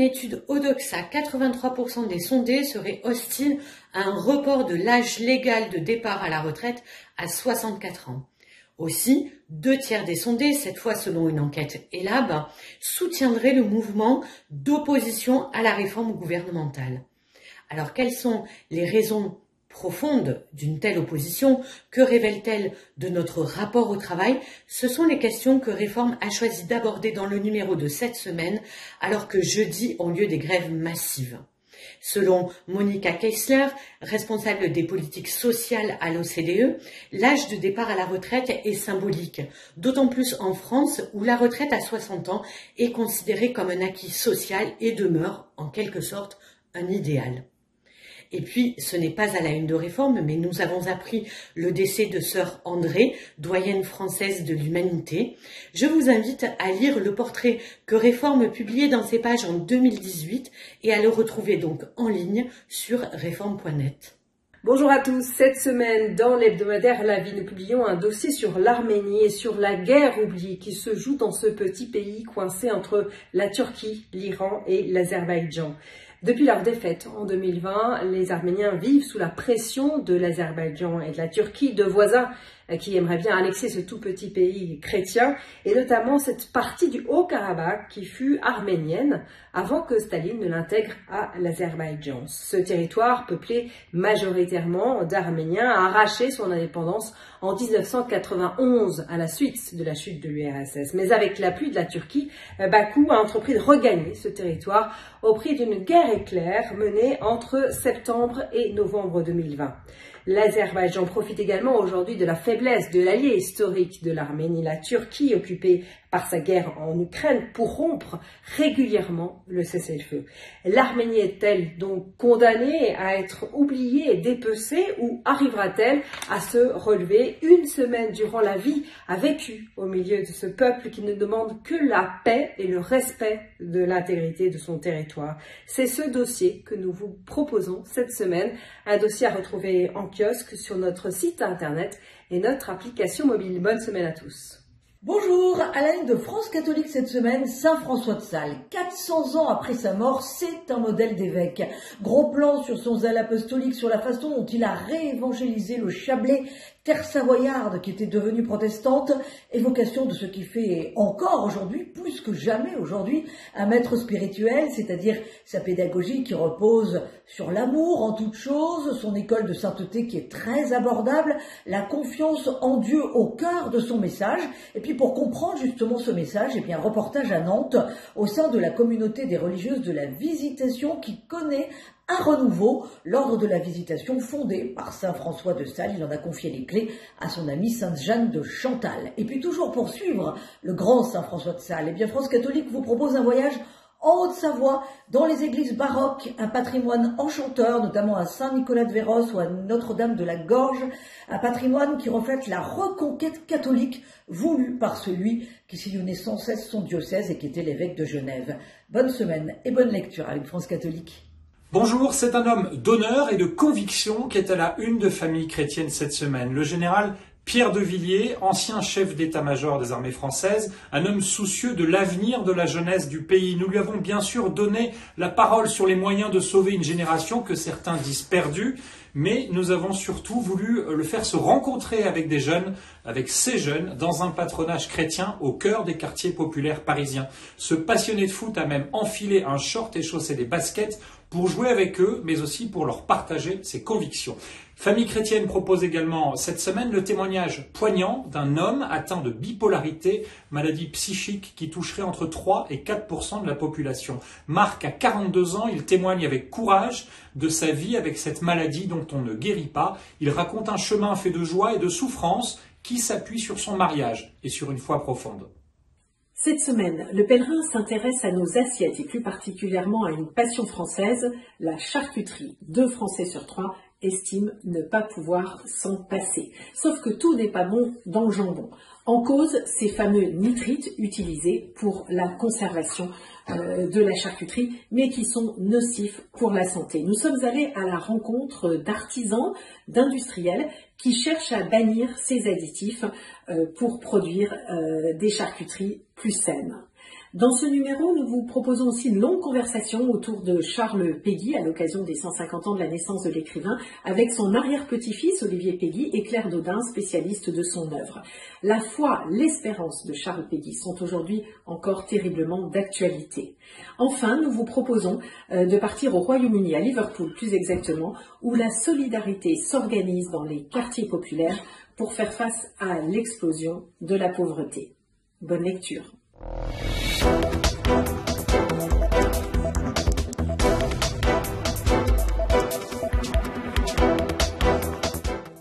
étude Odoxa, 83% des sondés seraient hostiles à un report de l'âge légal de départ à la retraite à 64 ans. Aussi, 2/3 des sondés, cette fois selon une enquête Elabe, soutiendraient le mouvement d'opposition à la réforme gouvernementale. Alors, quelles sont les raisons profondes d'une telle opposition? Que révèle-t-elle de notre rapport au travail? Ce sont les questions que Réforme a choisi d'aborder dans le numéro de cette semaine, alors que jeudi ont lieu des grèves massives. Selon Monica Keisler, responsable des politiques sociales à l'OCDE, l'âge de départ à la retraite est symbolique, d'autant plus en France où la retraite à 60 ans est considérée comme un acquis social et demeure, en quelque sorte, un idéal. Et puis, ce n'est pas à la une de Réforme, mais nous avons appris le décès de sœur Andrée, doyenne française de l'humanité. Je vous invite à lire le portrait que Réforme publiait dans ses pages en 2018 et à le retrouver donc en ligne sur réforme.net. Bonjour à tous, cette semaine dans l'hebdomadaire La Vie, nous publions un dossier sur l'Arménie et sur la guerre oubliée qui se joue dans ce petit pays coincé entre la Turquie, l'Iran et l'Azerbaïdjan. Depuis leur défaite en 2020, les Arméniens vivent sous la pression de l'Azerbaïdjan et de la Turquie, deux voisins qui aimeraient bien annexer ce tout petit pays chrétien, et notamment cette partie du Haut-Karabakh qui fut arménienne avant que Staline ne l'intègre à l'Azerbaïdjan. Ce territoire, peuplé majoritairement d'Arméniens, a arraché son indépendance en 1991 à la suite de la chute de l'URSS. Mais avec l'appui de la Turquie, Bakou a entrepris de regagner ce territoire au prix d'une guerre éclair menée entre septembre et novembre 2020. L'Azerbaïdjan profite également aujourd'hui de la faiblesse de l'allié historique de l'Arménie, la Turquie, occupée par sa guerre en Ukraine, pour rompre régulièrement le cessez-le-feu. L'Arménie est-elle donc condamnée à être oubliée et dépecée, ou arrivera-t-elle à se relever? Une semaine durant, la vie a vécu au milieu de ce peuple qui ne demande que la paix et le respect de l'intégrité de son territoire. C'est ce dossier que nous vous proposons cette semaine, un dossier à retrouver en kiosque sur notre site internet et notre application mobile. Bonne semaine à tous. Bonjour, à la une de France Catholique cette semaine, Saint François de Sales. 400 ans après sa mort, c'est un modèle d'évêque. Gros plan sur son zèle apostolique, sur la façon dont il a réévangélisé le Chablais, terre savoyarde qui était devenue protestante, évocation de ce qui fait encore aujourd'hui, plus que jamais aujourd'hui, un maître spirituel, c'est-à-dire sa pédagogie qui repose sur l'amour en toute chose, son école de sainteté qui est très abordable, la confiance en Dieu au cœur de son message. Et puis pour comprendre justement ce message, eh bien, reportage à Nantes au sein de la communauté des religieuses de la Visitation qui connaît un renouveau. L'ordre de la Visitation fondé par Saint François de Sales, il en a confié les clés à son amie Sainte Jeanne de Chantal. Et puis toujours pour suivre le grand Saint François de Sales, eh bien France Catholique vous propose un voyage en Haute-Savoie, dans les églises baroques, un patrimoine enchanteur, notamment à Saint-Nicolas-de-Véros ou à Notre-Dame de la Gorge, un patrimoine qui reflète la reconquête catholique voulue par celui qui sillonnait sans cesse son diocèse et qui était l'évêque de Genève. Bonne semaine et bonne lecture avec France Catholique. Bonjour, c'est un homme d'honneur et de conviction qui est à la une de Famille chrétienne cette semaine. Le général Pierre de Villiers, ancien chef d'état-major des armées françaises, un homme soucieux de l'avenir de la jeunesse du pays. Nous lui avons bien sûr donné la parole sur les moyens de sauver une génération que certains disent perdue, mais nous avons surtout voulu le faire se rencontrer avec des jeunes, avec ces jeunes, dans un patronage chrétien au cœur des quartiers populaires parisiens. Ce passionné de foot a même enfilé un short et chaussé des baskets pour jouer avec eux, mais aussi pour leur partager ses convictions. Famille chrétienne propose également cette semaine le témoignage poignant d'un homme atteint de bipolarité, maladie psychique qui toucherait entre 3 et 4% de la population. Marc a 42 ans, il témoigne avec courage de sa vie avec cette maladie dont on ne guérit pas. Il raconte un chemin fait de joie et de souffrance qui s'appuie sur son mariage et sur une foi profonde. Cette semaine, le pèlerin s'intéresse à nos assiettes et plus particulièrement à une passion française, la charcuterie. 2 Français sur 3 estiment ne pas pouvoir s'en passer. Sauf que tout n'est pas bon dans le jambon. En cause, ces fameux nitrites utilisés pour la conservation de la charcuterie, mais qui sont nocifs pour la santé. Nous sommes allés à la rencontre d'artisans, d'industriels qui cherchent à bannir ces additifs pour produire des charcuteries plus saines. Dans ce numéro, nous vous proposons aussi une longue conversation autour de Charles Péguy à l'occasion des 150 ans de la naissance de l'écrivain avec son arrière-petit-fils Olivier Péguy et Claire Dodin, spécialiste de son œuvre. La foi, l'espérance de Charles Péguy sont aujourd'hui encore terriblement d'actualité. Enfin, nous vous proposons de partir au Royaume-Uni, à Liverpool plus exactement, où la solidarité s'organise dans les quartiers populaires pour faire face à l'explosion de la pauvreté. Bonne lecture.